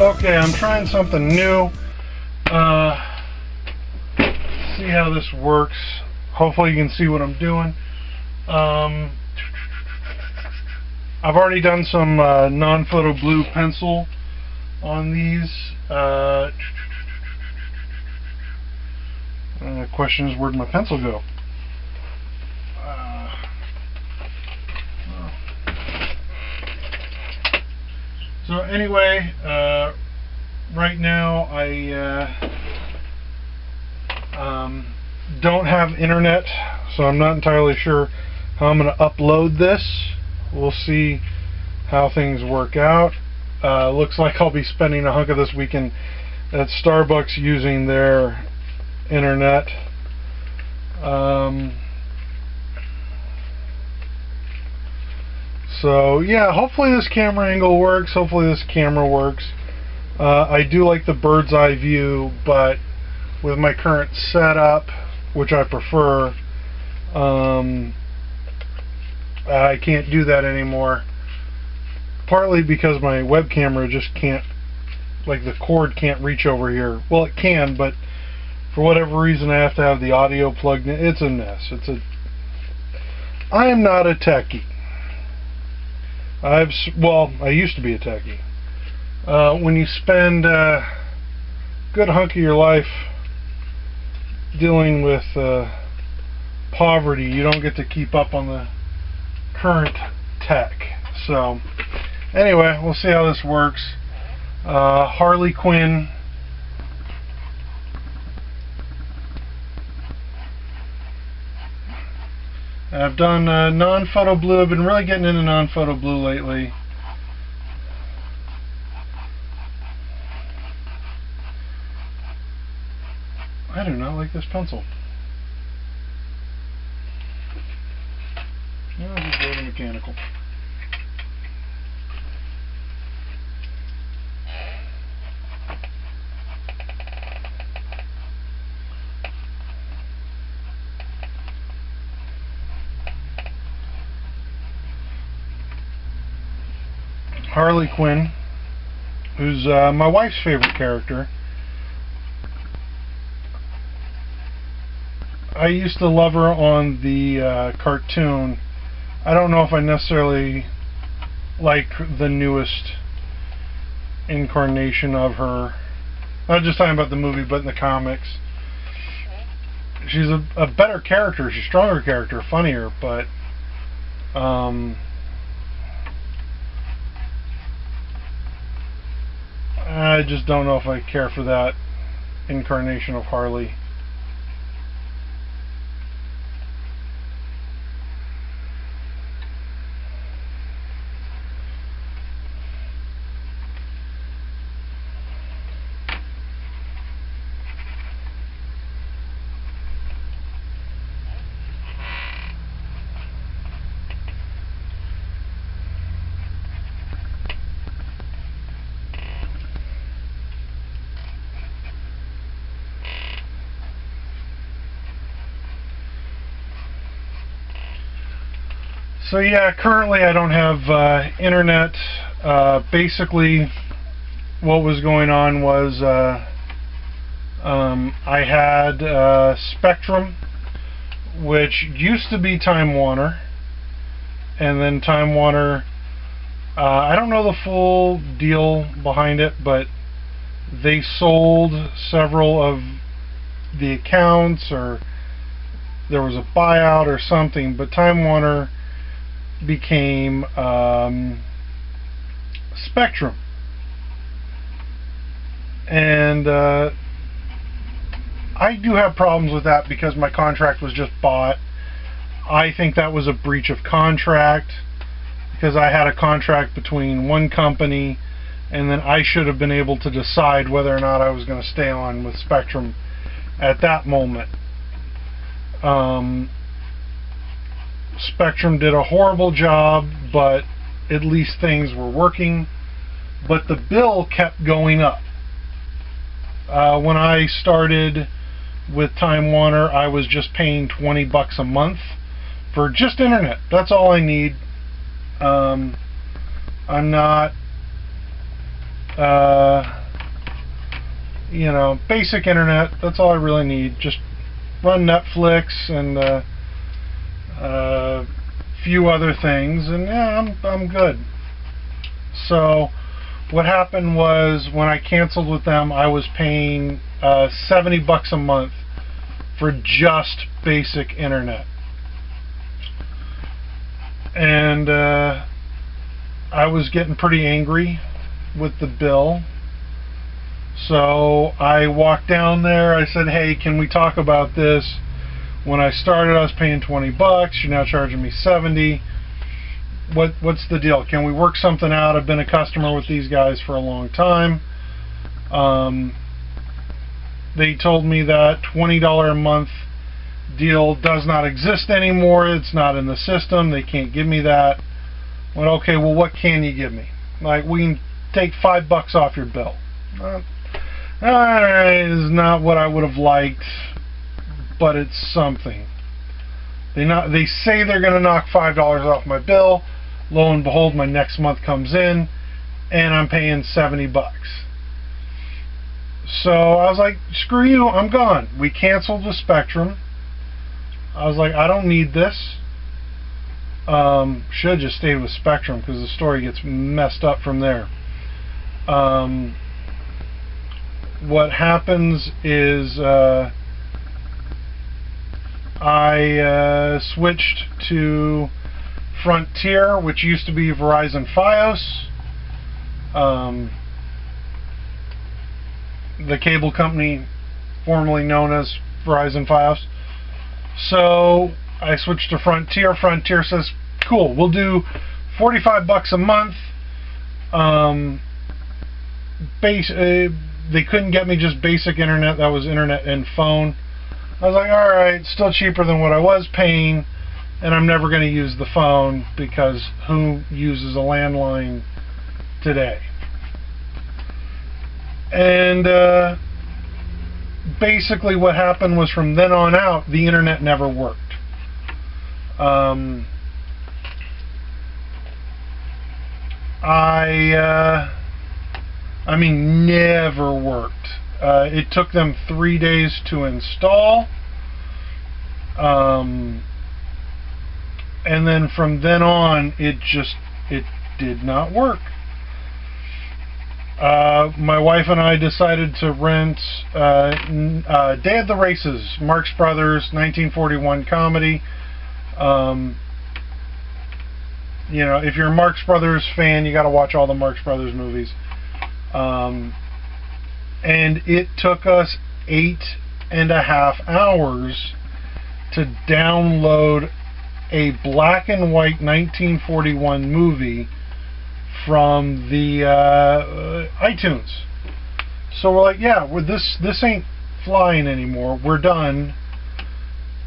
Okay, I'm trying something new. See how this works. Hopefully you can see what I'm doing. I've already done some non-photo blue pencil on these. The question is, where'd my pencil go? So anyway, right now I don't have internet, so I'm not entirely sure how I'm going to upload this. We'll see how things work out. Looks like I'll be spending a hunk of this weekend at Starbucks using their internet. So yeah, hopefully this camera angle works. Hopefully this camera works. I do like the bird's eye view, but with my current setup, which I prefer, I can't do that anymore. Partly because my web camera just can't, like the cord can't reach over here. Well, it can, but for whatever reason I have to have the audio plugged in. It's a mess. I am not a techie. I used to be a techie. When you spend a good hunk of your life dealing with poverty, you don't get to keep up on the current tech. So anyway, we'll see how this works. Harley Quinn. I've done non-photo blue. I've been really getting into non-photo blue lately. I do not like this pencil. I'll just go to mechanical. Harley Quinn, who's my wife's favorite character. I used to love her on the cartoon. I don't know if I necessarily like the newest incarnation of her. Not just talking about the movie, but in the comics. She's a better character. She's a stronger character, funnier, but I just don't know if I care for that incarnation of Harley. So yeah, currently I don't have internet. Basically, what was going on was I had Spectrum, which used to be Time Warner, and then Time Warner, I don't know the full deal behind it, but they sold several of the accounts, or there was a buyout or something, but Time Warner became Spectrum, and I do have problems with that because my contract was just bought. I think that was a breach of contract because I had a contract between one company, and then I should have been able to decide whether or not I was going to stay on with Spectrum at that moment. Spectrum did a horrible job, but at least things were working. But the bill kept going up. When I started with Time Warner, I was just paying $20 a month for just internet. That's all I need. I'm not You know, basic internet. That's all I really need. Just run Netflix and a few other things, and yeah, I'm good. So what happened was, when I canceled with them, I was paying $70 a month for just basic internet, and I was getting pretty angry with the bill. So I walked down there. I said, "Hey, can we talk about this? When I started, I was paying $20. You're now charging me $70. What's the deal? Can we work something out? I've been a customer with these guys for a long time." They told me that $20 a month deal does not exist anymore. It's not in the system. They can't give me that. I went, okay, well, what can you give me? Like, we can take $5 off your bill. Alright, is not what I would have liked, but it's something. They say they're going to knock $5 off my bill. Lo and behold, my next month comes in, and I'm paying $70. So I was like, screw you, I'm gone. We canceled with Spectrum. I was like, I don't need this. Should have just stayed with Spectrum, because the story gets messed up from there. What happens is I switched to Frontier, which used to be Verizon Fios, the cable company formerly known as Verizon Fios. So I switched to Frontier. Frontier says, cool, we'll do $45 a month. They couldn't get me just basic internet. That was internet and phone. I was like, alright, still cheaper than what I was paying, and I'm never going to use the phone, because who uses a landline today? And basically what happened was, from then on out, the internet never worked. I mean, never worked. It took them 3 days to install. And then from then on, it did not work. My wife and I decided to rent Day of the Races, Marx Brothers, 1941 comedy. You know, if you're a Marx Brothers fan, you got to watch all the Marx Brothers movies. And it took us 8.5 hours to download a black and white 1941 movie from the iTunes. So we're like, yeah, this ain't flying anymore. We're done.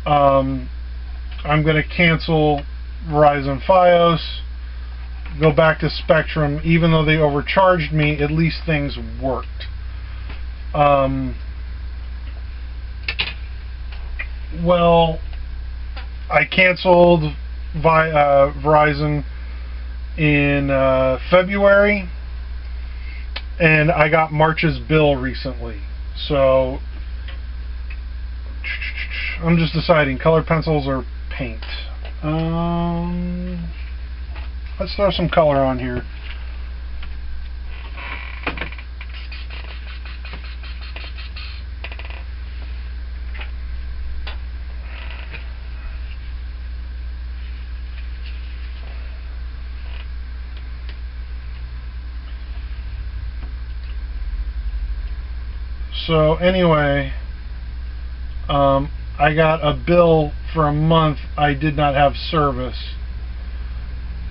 I'm going to cancel Verizon Fios, go back to Spectrum. Even though they overcharged me, at least things worked. Well, I canceled Verizon in February, and I got March's bill recently. So I'm just deciding, colored pencils or paint. Let's throw some color on here. So anyway, I got a bill for a month I did not have service.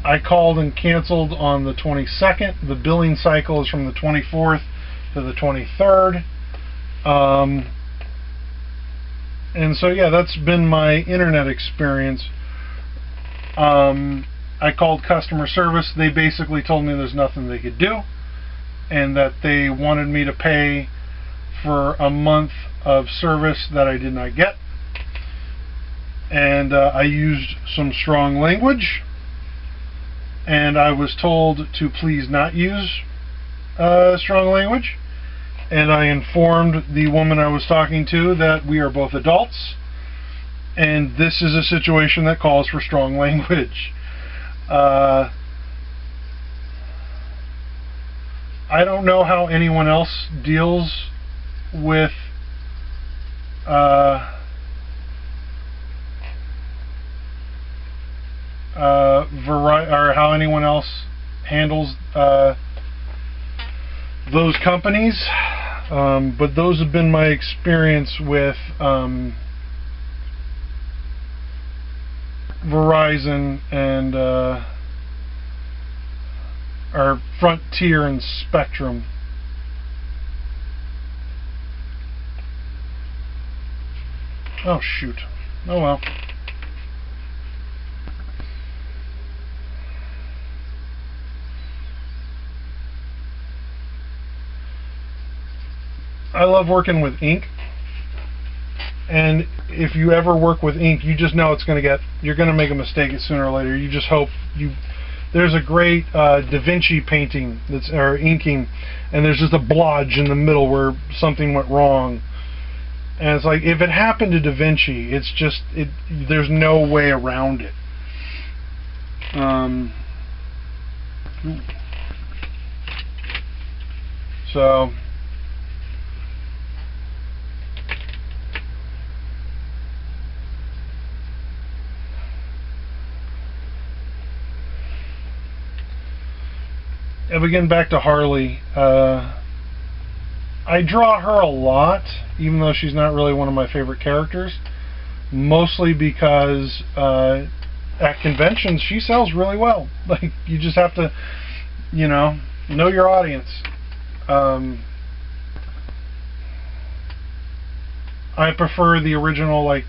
I called and canceled on the 22nd. The billing cycle is from the 24th to the 23rd. And so yeah, that's been my internet experience. I called customer service. They basically told me there's nothing they could do, and that they wanted me to pay for a month of service that I did not get. And I used some strong language, and I was told to please not use strong language, and I informed the woman I was talking to that we are both adults, and this is a situation that calls for strong language. I don't know how anyone else deals with or how anyone else handles those companies, but those have been my experience with Verizon and or Frontier and Spectrum. Oh shoot. Oh well. I love working with ink, and if you ever work with ink, you just know you're going to make a mistake sooner or later. You just hope there's a great Da Vinci painting or inking, and there's just a blotch in the middle where something went wrong. And it's like, if it happened to Da Vinci, there's no way around it. So again, back to Harley. I draw her a lot, even though she's not really one of my favorite characters, mostly because at conventions she sells really well. Like, you just have to, know your audience. I prefer the original, like,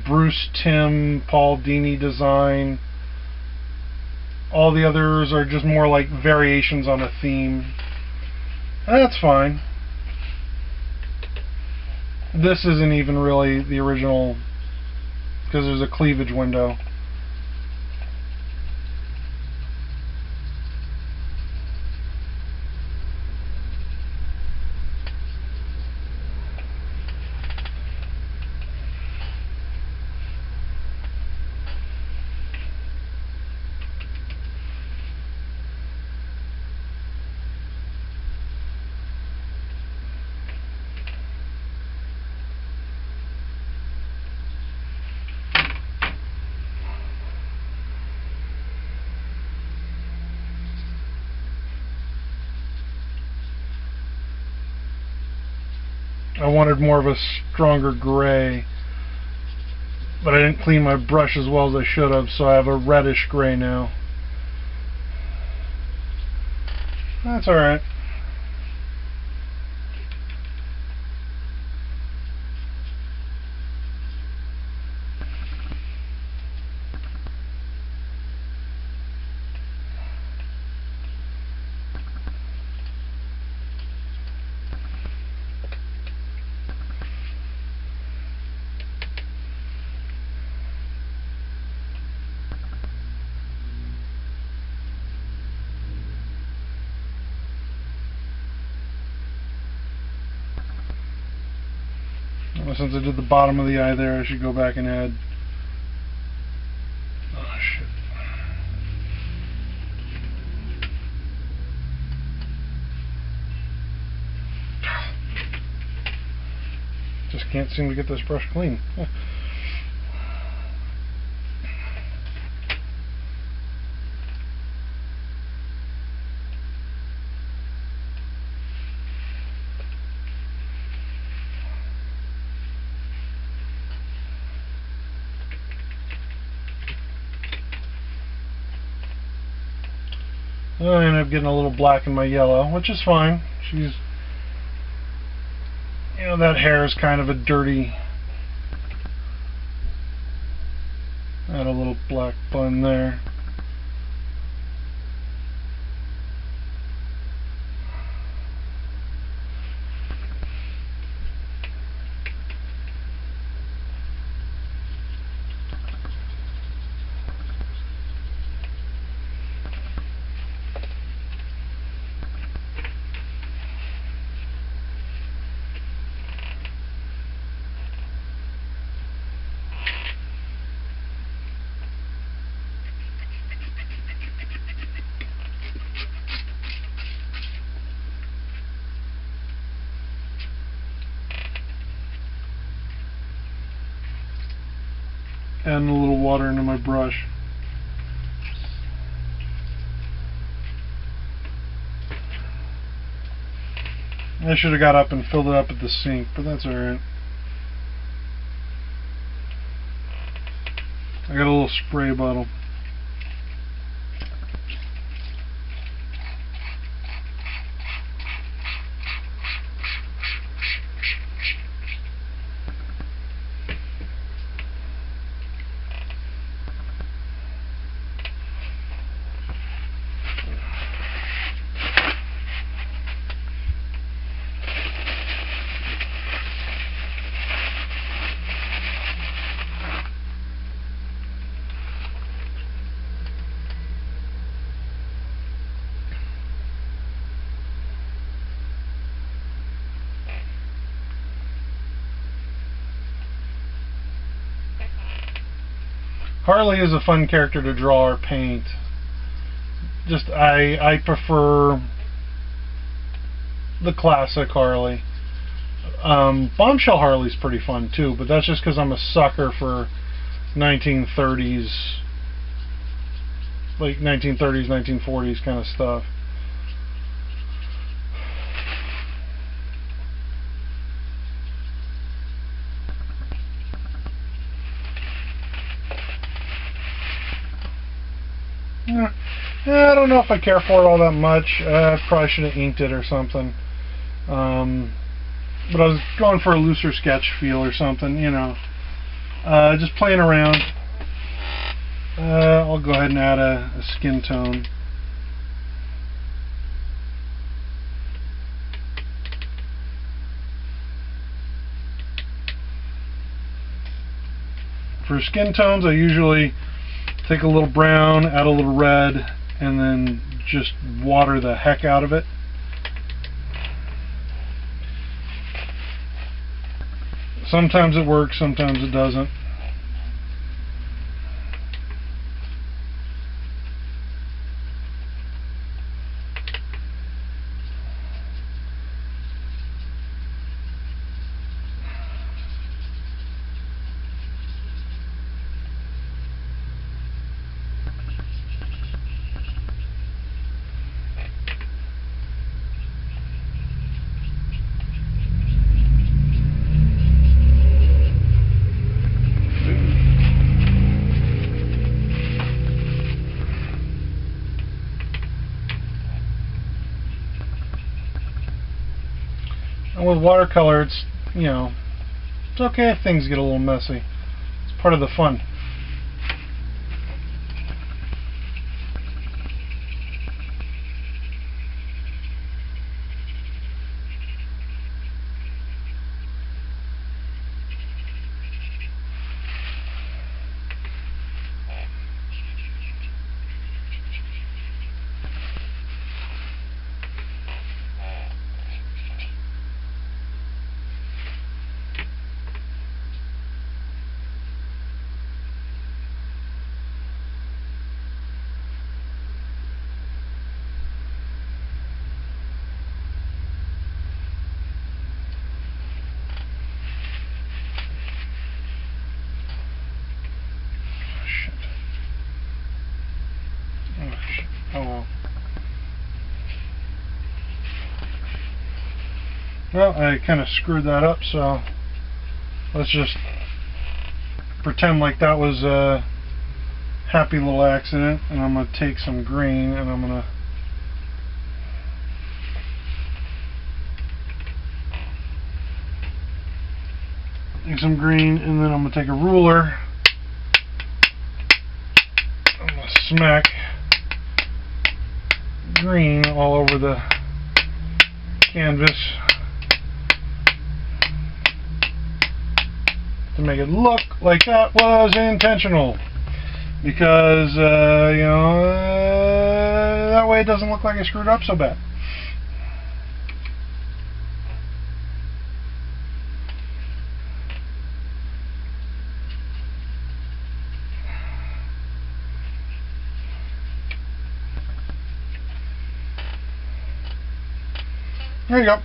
Bruce Timm, Paul Dini design. All the others are just more like variations on a theme. And that's fine. This isn't even really the original, because there's a cleavage window. I wanted more of a stronger gray, but I didn't clean my brush as well as I should have, so I have a reddish gray now. That's alright. Since I did the bottom of the eye there, I should go back and add. Oh shit. Just can't seem to get this brush clean. I ended up getting a little black in my yellow, which is fine. She's, that hair is kind of a dirty. Add a little black bun there. adding a little water into my brush. I should have got up and filled it up at the sink, but that's alright. I got a little spray bottle. Harley is a fun character to draw or paint. Just I prefer the classic Harley. Bombshell Harley's pretty fun too, but that's just because I'm a sucker for 1930s, like 1930s, 1940s kind of stuff. I don't know if I care for it all that much. I probably should have inked it or something. But I was going for a looser sketch feel or something, you know. Just playing around. I'll go ahead and add a skin tone. For skin tones, I usually take a little brown, add a little red, and then just water the heck out of it. Sometimes it works, sometimes it doesn't. And with watercolor, it's, you know, it's okay if things get a little messy. It's part of the fun. Well, I kind of screwed that up, so let's just pretend like that was a happy little accident, and I'm going to take some green and I'm going to take some green, and then I'm going to take a ruler. I'm going to smack green all over the canvas to make it look like that was intentional, because you know, that way it doesn't look like I screwed up so bad. There you go.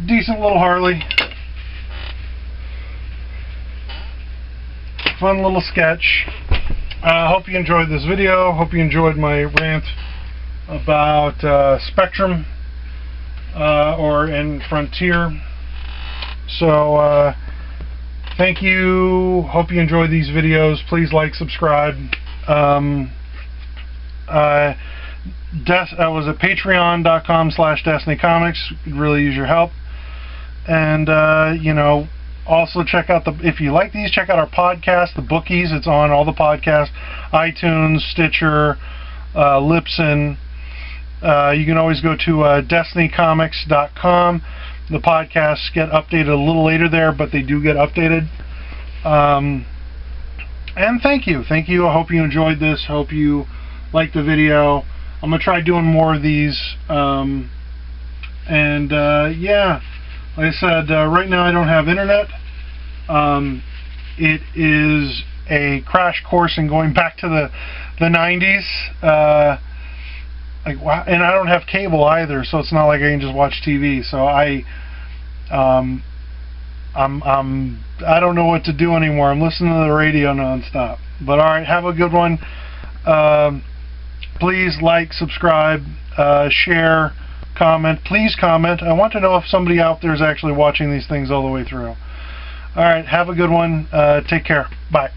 Decent little Harley. fun little sketch. Hope you enjoyed this video. Hope you enjoyed my rant about Spectrum and Frontier. So thank you. Hope you enjoyed these videos. Please like, subscribe. I was at patreon.com/DestinyComics. Could really use your help. And you know, also check out if you like these, check out our podcast, The Bookies. It's on all the podcasts, iTunes, Stitcher, Libsyn. You can always go to DestinyComics.com. The podcasts get updated a little later there, but they do get updated. And thank you. I hope you enjoyed this. Hope you liked the video. I'm going to try doing more of these. Yeah, like I said, right now I don't have internet. It is a crash course in going back to the 90s. Like, wow, and I don't have cable either, so it's not like I can just watch TV. So I don't know what to do anymore. I'm listening to the radio nonstop. But all right, have a good one. Please like, subscribe, share, comment. Please comment. I want to know if somebody out there is actually watching these things all the way through. All right, have a good one. Take care. Bye.